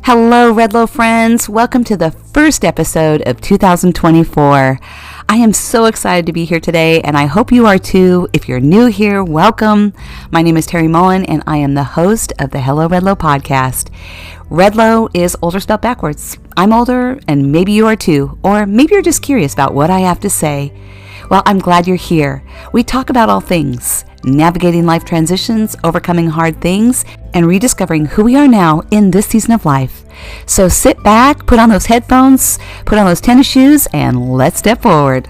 Hello, Redlow friends. Welcome to the first episode of 2024. I am so excited to be here today, and I hope you are too. If you're new here, welcome. My name is Terry Mullen, and I am the host of the Hello Redlow podcast. Redlow is older spelled backwards. I'm older, and maybe you are too, or maybe you're just curious about what I have to say. Well, I'm glad you're here. We talk about all things, navigating life transitions, overcoming hard things, and rediscovering who we are now in this season of life. So sit back, put on those headphones, put on those tennis shoes, and let's step forward.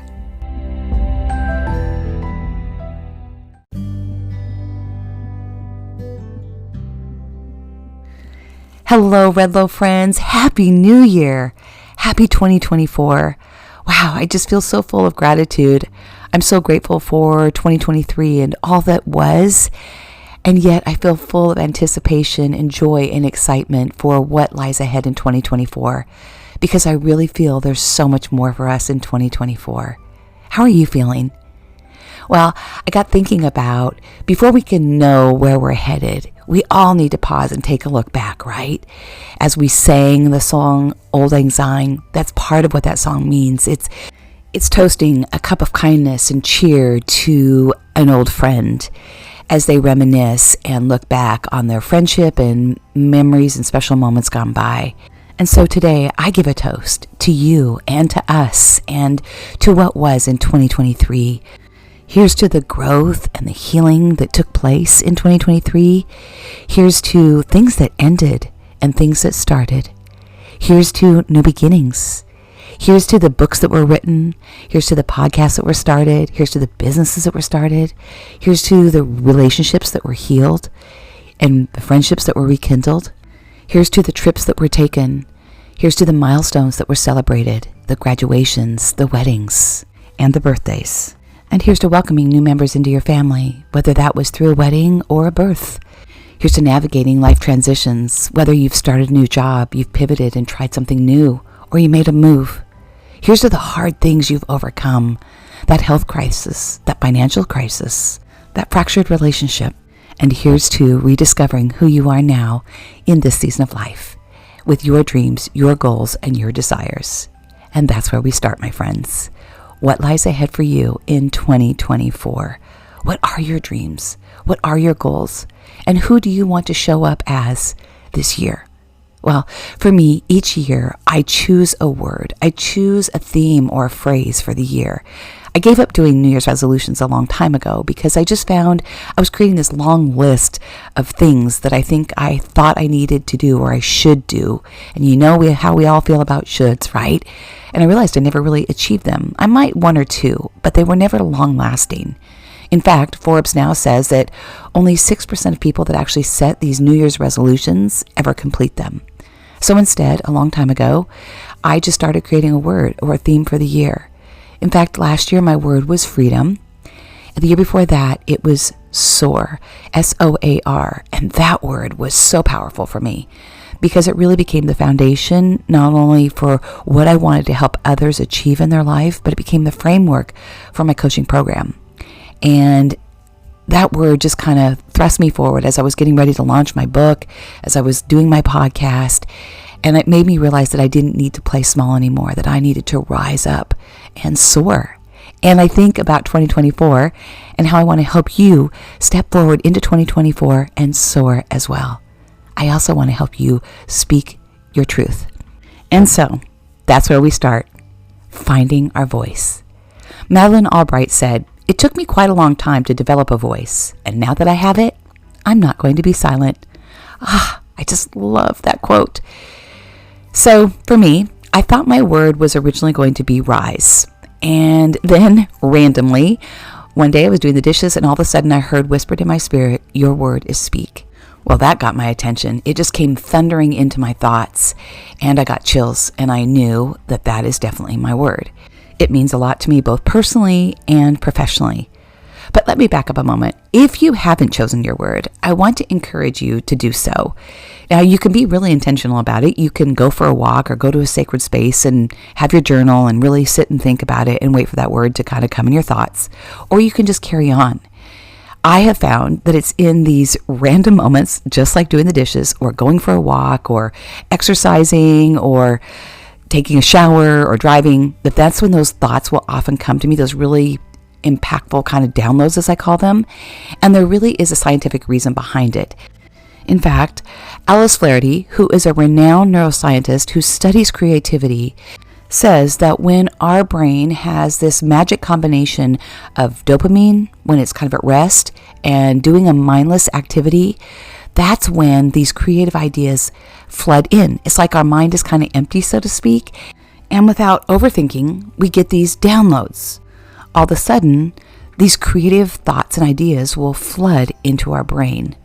Hello, Redlow friends. Happy New Year. Happy 2024. Wow, I just feel so full of gratitude. I'm so grateful for 2023 and all that was. And yet I feel full of anticipation and joy and excitement for what lies ahead in 2024, because I really feel there's so much more for us in 2024. How are you feeling? Well, I got thinking about, before we can know where we're headed, we all need to pause and take a look back, right? As we sang the song Old Lang Syne, that's part of what that song means. It's toasting a cup of kindness and cheer to an old friend as they reminisce and look back on their friendship and memories and special moments gone by. And so today I give a toast to you and to us and to what was in 2023. Here's to the growth and the healing that took place in 2023. Here's to things that ended and things that started. Here's to new beginnings. Here's to the books that were written. Here's to the podcasts that were started. Here's to the businesses that were started. Here's to the relationships that were healed and the friendships that were rekindled. Here's to the trips that were taken. Here's to the milestones that were celebrated, the graduations, the weddings, and the birthdays. And here's to welcoming new members into your family, whether that was through a wedding or a birth. Here's to navigating life transitions, whether you've started a new job, you've pivoted and tried something new, or you made a move. Here's to the hard things you've overcome, that health crisis, that financial crisis, that fractured relationship. And here's to rediscovering who you are now in this season of life, with your dreams, your goals, and your desires. And that's where we start, my friends. What lies ahead for you in 2024? What are your dreams? What are your goals? And who do you want to show up as this year? Well, for me, each year, I choose a word. I choose a theme or a phrase for the year. I gave up doing New Year's resolutions a long time ago because I just found I was creating this long list of things that I thought I needed to do or I should do. And you know how we all feel about shoulds, right? And I realized I never really achieved them. I might one or two, but they were never long lasting. In fact, Forbes now says that only 6% of people that actually set these New Year's resolutions ever complete them. So instead, a long time ago, I just started creating a word or a theme for the year. In fact, last year my word was freedom. And the year before that, it was SOAR, S-O-A-R. And that word was so powerful for me because it really became the foundation, not only for what I wanted to help others achieve in their life, but it became the framework for my coaching program. And that word just kind of thrust me forward as I was getting ready to launch my book, as I was doing my podcast. And it made me realize that I didn't need to play small anymore, that I needed to rise up and soar. And I think about 2024 and how I want to help you step forward into 2024 and soar as well. I also want to help you speak your truth. And so that's where we start, finding our voice. Madeleine Albright said, "It took me quite a long time to develop a voice, and now that I have it, I'm not going to be silent." I just love that quote. So for me, I thought my word was originally going to be rise. And then randomly, one day I was doing the dishes and all of a sudden I heard whispered in my spirit, "Your word is speak." Well, that got my attention. It just came thundering into my thoughts and I got chills and I knew that that is definitely my word. It means a lot to me both personally and professionally. But let me back up a moment. If you haven't chosen your word, I want to encourage you to do so. Now, you can be really intentional about it. You can go for a walk or go to a sacred space and have your journal and really sit and think about it and wait for that word to kind of come in your thoughts. Or you can just carry on. I have found that it's in these random moments, just like doing the dishes or going for a walk or exercising or taking a shower or driving, that's when those thoughts will often come to me, those really impactful kind of downloads, as I call them. And there really is a scientific reason behind it. In fact, Alice Flaherty, who is a renowned neuroscientist who studies creativity, says that when our brain has this magic combination of dopamine, when it's kind of at rest, and doing a mindless activity, that's when these creative ideas flood in. It's like our mind is kind of empty, so to speak. And without overthinking, we get these downloads. All of a sudden, these creative thoughts and ideas will flood into our brain.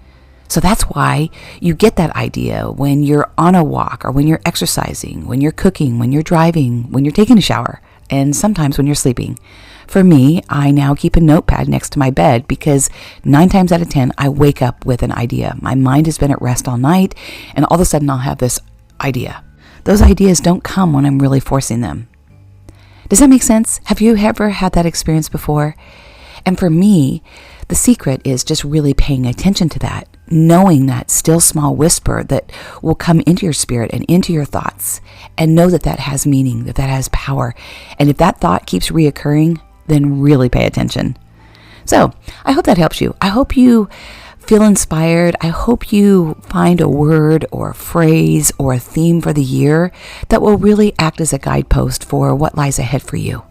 So that's why you get that idea when you're on a walk or when you're exercising, when you're cooking, when you're driving, when you're taking a shower, and sometimes when you're sleeping. For me, I now keep a notepad next to my bed because 9 times out of 10, I wake up with an idea. My mind has been at rest all night, and all of a sudden I'll have this idea. Those ideas don't come when I'm really forcing them. Does that make sense? Have you ever had that experience before? And for me, the secret is just really paying attention to that, knowing that still small whisper that will come into your spirit and into your thoughts, and know that that has meaning, that that has power. And if that thought keeps reoccurring, then really pay attention. So I hope that helps you. I hope you feel inspired. I hope you find a word or a phrase or a theme for the year that will really act as a guidepost for what lies ahead for you.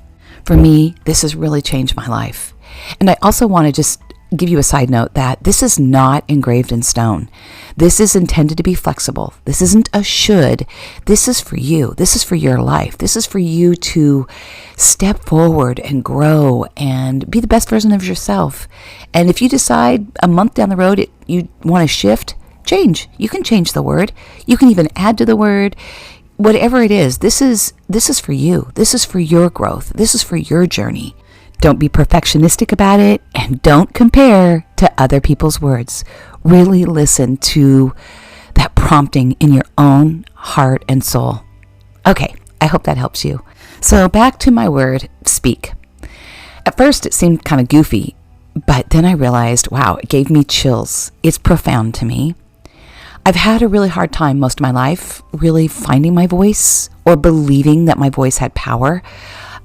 For me, this has really changed my life. And I also want to just give you a side note that this is not engraved in stone. This is intended to be flexible. This isn't a should. This is for you. This is for your life. This is for you to step forward and grow and be the best version of yourself. And if you decide a month down the road you want to shift, change. You can change the word. You can even add to the word. Whatever it is, this is for you. This is for your growth. This is for your journey. Don't be perfectionistic about it, and don't compare to other people's words. Really listen to that prompting in your own heart and soul. Okay, I hope that helps you. So back to my word, speak. At first it seemed kind of goofy, but then I realized, wow, it gave me chills. It's profound to me. I've had a really hard time most of my life really finding my voice or believing that my voice had power.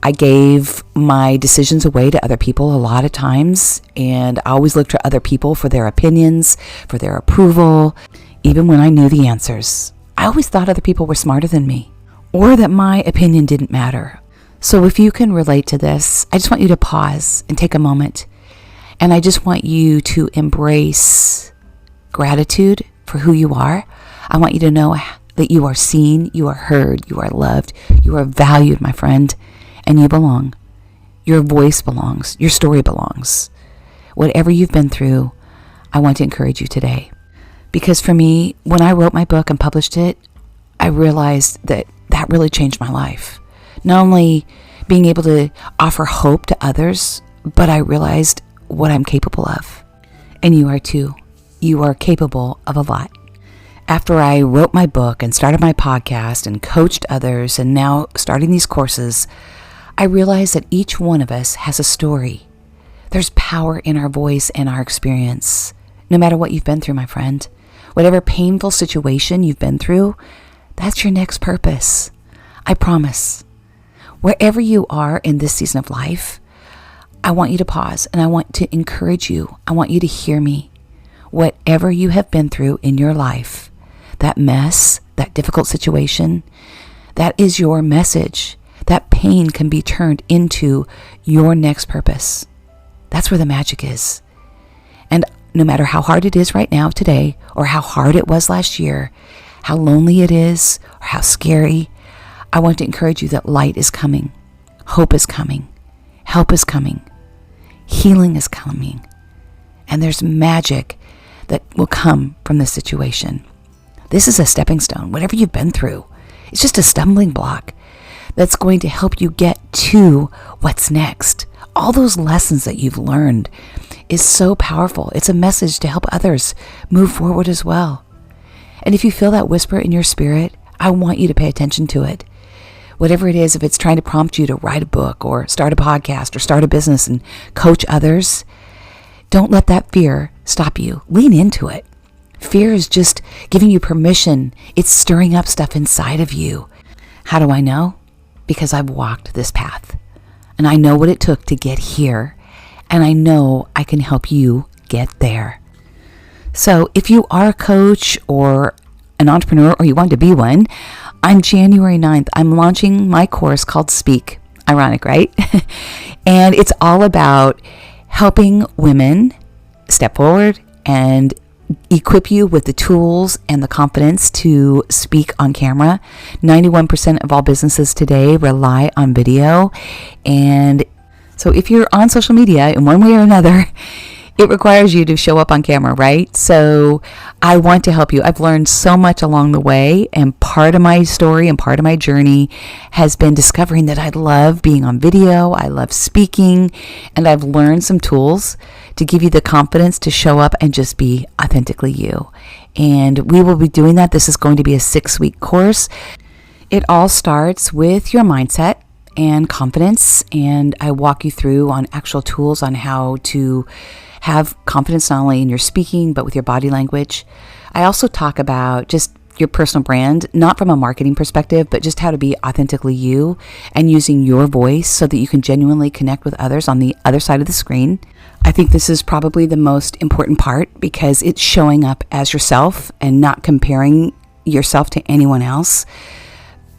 I gave my decisions away to other people a lot of times, and I always looked to other people for their opinions, for their approval, even when I knew the answers. I always thought other people were smarter than me, or that my opinion didn't matter. So if you can relate to this, I just want you to pause and take a moment, and I just want you to embrace gratitude for who you are. I want you to know that you are seen, you are heard, you are loved, you are valued, my friend. And you belong. Your voice belongs. Your story belongs. Whatever you've been through, I want to encourage you today. Because for me, when I wrote my book and published it, I realized that really changed my life. Not only being able to offer hope to others, but I realized what I'm capable of. And you are too. You are capable of a lot. After I wrote my book and started my podcast and coached others and now starting these courses, I realize that each one of us has a story. There's power in our voice and our experience. No matter what you've been through, my friend, whatever painful situation you've been through, that's your next purpose. I promise. Wherever you are in this season of life, I want you to pause and I want to encourage you. I want you to hear me. Whatever you have been through in your life, that mess, that difficult situation, that is your message. That pain can be turned into your next purpose. That's where the magic is. And no matter how hard it is right now, today, or how hard it was last year, how lonely it is, or how scary, I want to encourage you that light is coming. Hope is coming. Help is coming. Healing is coming. And there's magic that will come from this situation. This is a stepping stone. Whatever you've been through, it's just a stumbling block that's going to help you get to what's next. All those lessons that you've learned is so powerful. It's a message to help others move forward as well. And if you feel that whisper in your spirit, I want you to pay attention to it. Whatever it is, if it's trying to prompt you to write a book or start a podcast or start a business and coach others, Don't let that fear stop you. Lean into it. Fear is just giving you permission. It's stirring up stuff inside of you. How do I know? Because I've walked this path. And I know what it took to get here. And I know I can help you get there. So if you are a coach or an entrepreneur or you want to be one, on January 9th, I'm launching my course called S.P.E.A.K. Ironic, right? And it's all about helping women step forward and equip you with the tools and the confidence to speak on camera. 91% of all businesses today rely on video. And so if you're on social media in one way or another, it requires you to show up on camera, right? So I want to help you. I've learned so much along the way, and part of my story and part of my journey has been discovering that I love being on video, I love speaking, and I've learned some tools to give you the confidence to show up and just be authentically you. And we will be doing that. This is going to be a 6-week course. It all starts with your mindset and confidence, and I walk you through on actual tools on how to have confidence not only in your speaking, but with your body language. I also talk about just your personal brand, not from a marketing perspective, but just how to be authentically you and using your voice so that you can genuinely connect with others on the other side of the screen. I think this is probably the most important part because it's showing up as yourself and not comparing yourself to anyone else,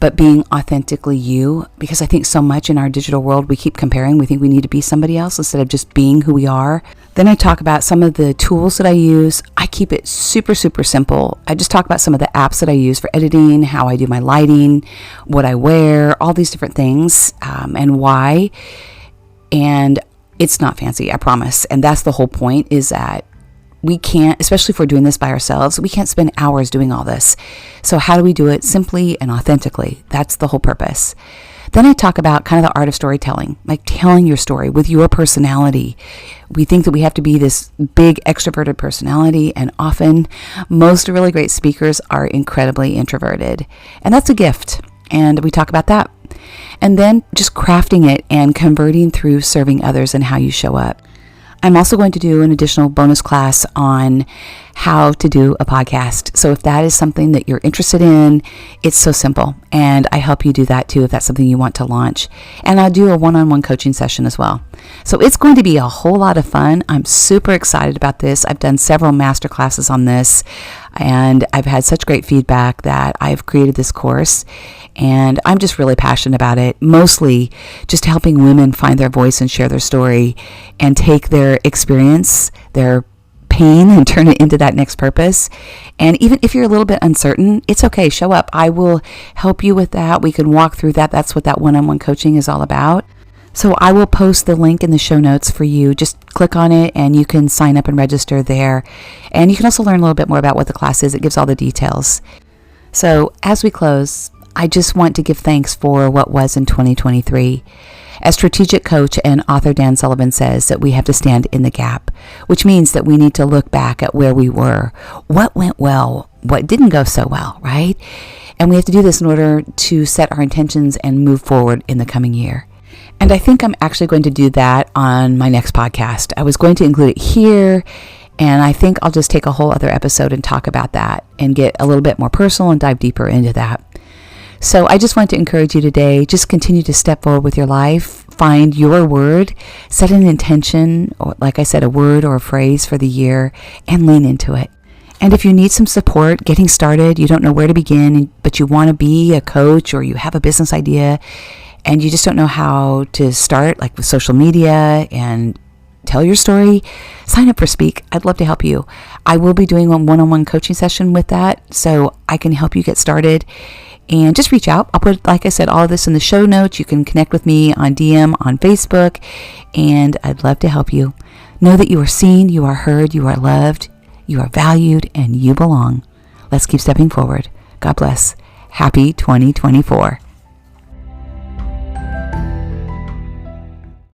but being authentically you, because I think so much in our digital world, we keep comparing. We think we need to be somebody else instead of just being who we are. Then I talk about some of the tools that I use. I keep it super, super simple. I just talk about some of the apps that I use for editing, how I do my lighting, what I wear, all these different things, and why. And it's not fancy, I promise. And that's the whole point, is that we can't, especially if we're doing this by ourselves, we can't spend hours doing all this. So how do we do it simply and authentically? That's the whole purpose. Then I talk about kind of the art of storytelling, like telling your story with your personality. We think that we have to be this big extroverted personality, and often most really great speakers are incredibly introverted. And that's a gift. And we talk about that. And then just crafting it and converting through serving others and how you show up. I'm also going to do an additional bonus class on how to do a podcast. So if that is something that you're interested in, it's so simple. And I help you do that too if that's something you want to launch. And I'll do a one-on-one coaching session as well. So it's going to be a whole lot of fun. I'm super excited about this. I've done several master classes on this, and I've had such great feedback that I've created this course. And I'm just really passionate about it, mostly just helping women find their voice and share their story and take their experience, their pain, and turn it into that next purpose. And even if you're a little bit uncertain, it's okay. Show up. I will help you with that. We can walk through that. That's what that one-on-one coaching is all about. So I will post the link in the show notes for you. Just click on it and you can sign up and register there. And you can also learn a little bit more about what the class is. It gives all the details. So as we close, I just want to give thanks for what was in 2023. As strategic coach and author Dan Sullivan says, that we have to stand in the gap, which means that we need to look back at where we were, what went well, what didn't go so well, right? And we have to do this in order to set our intentions and move forward in the coming year. And I think I'm actually going to do that on my next podcast. I was going to include it here, and I think I'll just take a whole other episode and talk about that and get a little bit more personal and dive deeper into that. So I just want to encourage you today, just continue to step forward with your life, find your word, set an intention, or like I said, a word or a phrase for the year, and lean into it. And if you need some support getting started, you don't know where to begin, but you want to be a coach or you have a business idea and you just don't know how to start, like with social media and tell your story, sign up for S.P.E.A.K. I'd love to help you. I will be doing a one-on-one coaching session with that, so I can help you get started. And just reach out. I'll put, like I said, all of this in the show notes. You can connect with me on DM, on Facebook, and I'd love to help you. Know that you are seen, you are heard, you are loved, you are valued, and you belong. Let's keep stepping forward. God bless. Happy 2024.